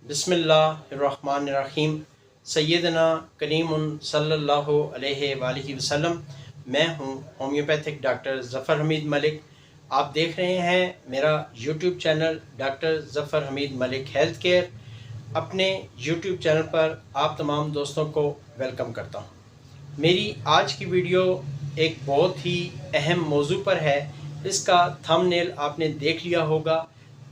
बिस्मिल्लाहिर्रहमानिर्रहीम। सैयदना करीमुन सल्लल्लाहु अलैहि वालिहि वसल्लम। मैं हूँ होम्योपैथिक डॉक्टर ज़फ़र हमीद मलिक। आप देख रहे हैं मेरा YouTube channel doctor Zafar Hamid Malik health care. अपने यूट्यूब चैनल पर आप तमाम दोस्तों को वेलकम करता हूँ। मेरी आज की वीडियो एक बहुत ही अहम मौजू पर है। इसका थंबनेल आपने देख लिया होगा।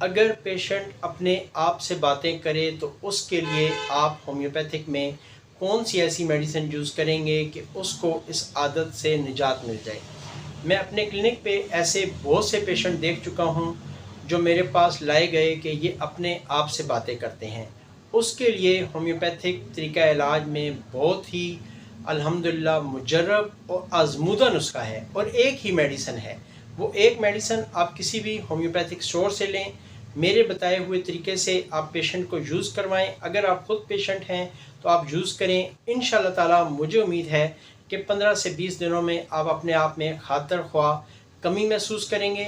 अगर पेशेंट अपने आप से बातें करे तो उसके लिए आप होम्योपैथिक में कौन सी ऐसी मेडिसिन यूज़ करेंगे कि उसको इस आदत से निजात मिल जाए। मैं अपने क्लिनिक पे ऐसे बहुत से पेशेंट देख चुका हूँ जो मेरे पास लाए गए कि ये अपने आप से बातें करते हैं। उसके लिए होम्योपैथिक तरीका इलाज में बहुत ही अल्हम्दुलिल्लाह मुजर्रब और आजमूदा नुस्खा है और एक ही मेडिसिन है। वो एक मेडिसिन आप किसी भी होम्योपैथिक स्टोर से लें, मेरे बताए हुए तरीके से आप पेशेंट को यूज़ करवाएं। अगर आप ख़ुद पेशेंट हैं तो आप यूज़ करें। इंशाअल्लाह ताला मुझे उम्मीद है कि 15 से 20 दिनों में आप अपने आप में खातर ख्वाह कमी महसूस करेंगे।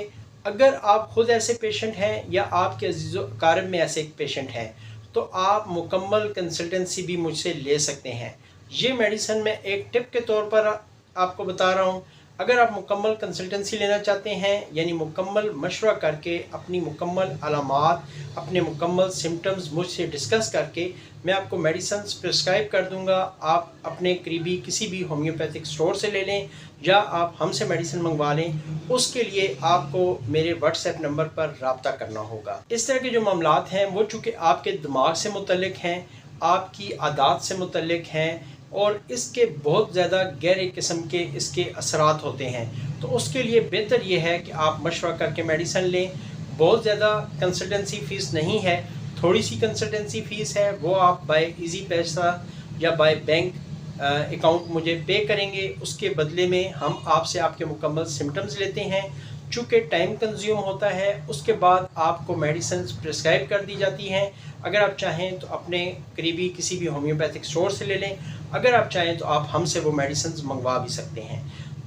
अगर आप ख़ुद ऐसे पेशेंट हैं या आपके अज़ीज़ो अक़ारिब में ऐसे एक पेशेंट हैं तो आप मुकम्मल कंसल्टेंसी भी मुझसे ले सकते हैं। ये मेडिसिन मैं एक टिप के तौर पर आपको बता रहा हूँ। अगर आप मुकम्मल कंसल्टेंसी लेना चाहते हैं यानी मुकम्मल मशवरा करके अपनी मुकम्मल अलामात अपने मुकम्मल सिम्टम्स मुझसे डिस्कस करके मैं आपको मेडिसिन प्रिस्क्राइब कर दूंगा। आप अपने करीबी किसी भी होम्योपैथिक स्टोर से ले लें या आप हमसे मेडिसिन मंगवा लें। उसके लिए आपको मेरे व्हाट्सएप नंबर पर रब्ता करना होगा। इस तरह के जो मामलात हैं वो चूँकि आपके दिमाग से मुतल्लिक हैं, आपकी आदत से मुतल्लिक हैं और इसके बहुत ज़्यादा गहरे किस्म के इसके असरात होते हैं, तो उसके लिए बेहतर ये है कि आप मशवरा करके मेडिसिन लें। बहुत ज़्यादा कंसल्टेंसी फ़ीस नहीं है, थोड़ी सी कंसल्टेंसी फ़ीस है। वो आप बाय इजी पैसा या बाय बैंक अकाउंट मुझे पे करेंगे। उसके बदले में हम आपसे आपके मुकम्मल सिम्टम्स लेते हैं। चूँकि टाइम कंज्यूम होता है, उसके बाद आपको मेडिसिन प्रिस्क्राइब कर दी जाती हैं। अगर आप चाहें तो अपने करीबी किसी भी होम्योपैथिक स्टोर से ले लें, अगर आप चाहें तो आप हमसे वो मेडिसिन मंगवा भी सकते हैं।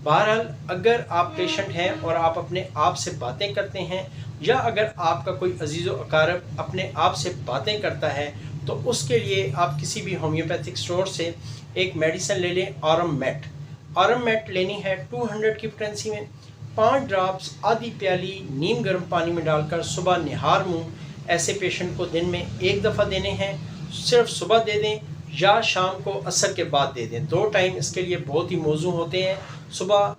बहरहाल अगर आप पेशेंट हैं और आप अपने आप से बातें करते हैं या अगर आपका कोई अजीज़ो अक़ारब अपने आप से बातें करता है तो उसके लिए आप किसी भी होम्योपैथिक स्टोर से एक मेडिसिन ले लें। आरम मेट लेनी है 200 की पोटेंसी में। 5 ड्रॉप्स आधी प्याली नीम गर्म पानी में डालकर सुबह निहार मुँह ऐसे पेशेंट को दिन में एक दफ़ा देने हैं। सिर्फ सुबह दे दें या शाम को असर के बाद दे दें। 2 टाइम इसके लिए बहुत ही मौजू होते हैं। सुबह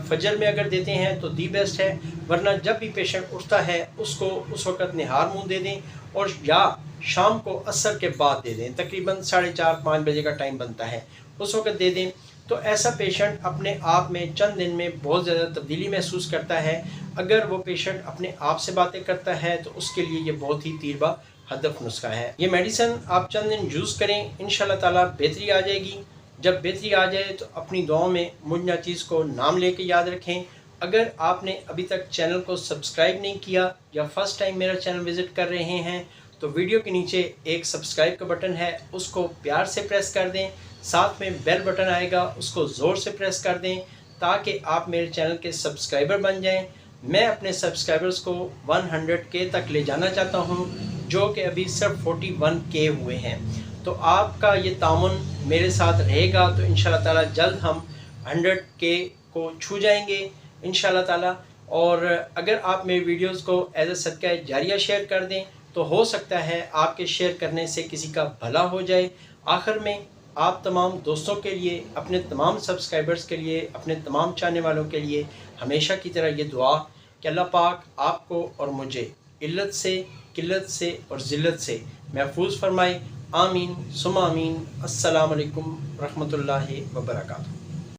फजर में अगर देते हैं तो दी बेस्ट है, वरना जब भी पेशेंट उठता है उसको उस वक़्त निहार मुँह दे दें और या शाम को असर के बाद दे दें। तकरीबन 4:30-5 बजे का टाइम बनता है, उस वक़्त दे दें। तो ऐसा पेशेंट अपने आप में चंद दिन में बहुत ज़्यादा तब्दीली महसूस करता है। अगर वो पेशेंट अपने आप से बातें करता है तो उसके लिए ये बहुत ही तीरबा हदफ नुस्खा है। ये मेडिसिन आप चंद दिन यूज़ करें, इंशाल्लाह ताला बेहतरी आ जाएगी। जब बेहतरी आ जाए तो अपनी दुआओं में मुझ नाचीज़ को नाम लेके याद रखें। अगर आपने अभी तक चैनल को सब्सक्राइब नहीं किया या फर्स्ट टाइम मेरा चैनल विज़िट कर रहे हैं तो वीडियो के नीचे एक सब्सक्राइब का बटन है, उसको प्यार से प्रेस कर दें। साथ में बेल बटन आएगा, उसको ज़ोर से प्रेस कर दें ताकि आप मेरे चैनल के सब्सक्राइबर बन जाएं। मैं अपने सब्सक्राइबर्स को 100K तक ले जाना चाहता हूं, जो कि अभी सिर्फ 41K हुए हैं। तो आपका ये तामुन मेरे साथ रहेगा तो इंशाल्लाह ताला जल्द हम 100K को छू जाएंगे इंशाल्लाह ताला। और अगर आप मेरी वीडियोस को एज अ सदका जारिया शेयर कर दें तो हो सकता है आपके शेयर करने से किसी का भला हो जाए। आखिर में आप तमाम दोस्तों के लिए, अपने तमाम सब्सक्राइबर्स के लिए, अपने तमाम चाहने वालों के लिए हमेशा की तरह ये दुआ कि अल्लाह पाक आपको और मुझे इल्लत से, किल्लत से और ज़िल्लत से महफूज फरमाए। आमीन सुम्मा आमीन। अस्सलामु अलैकुम रहमतुल्लाहि व बरकातुहू।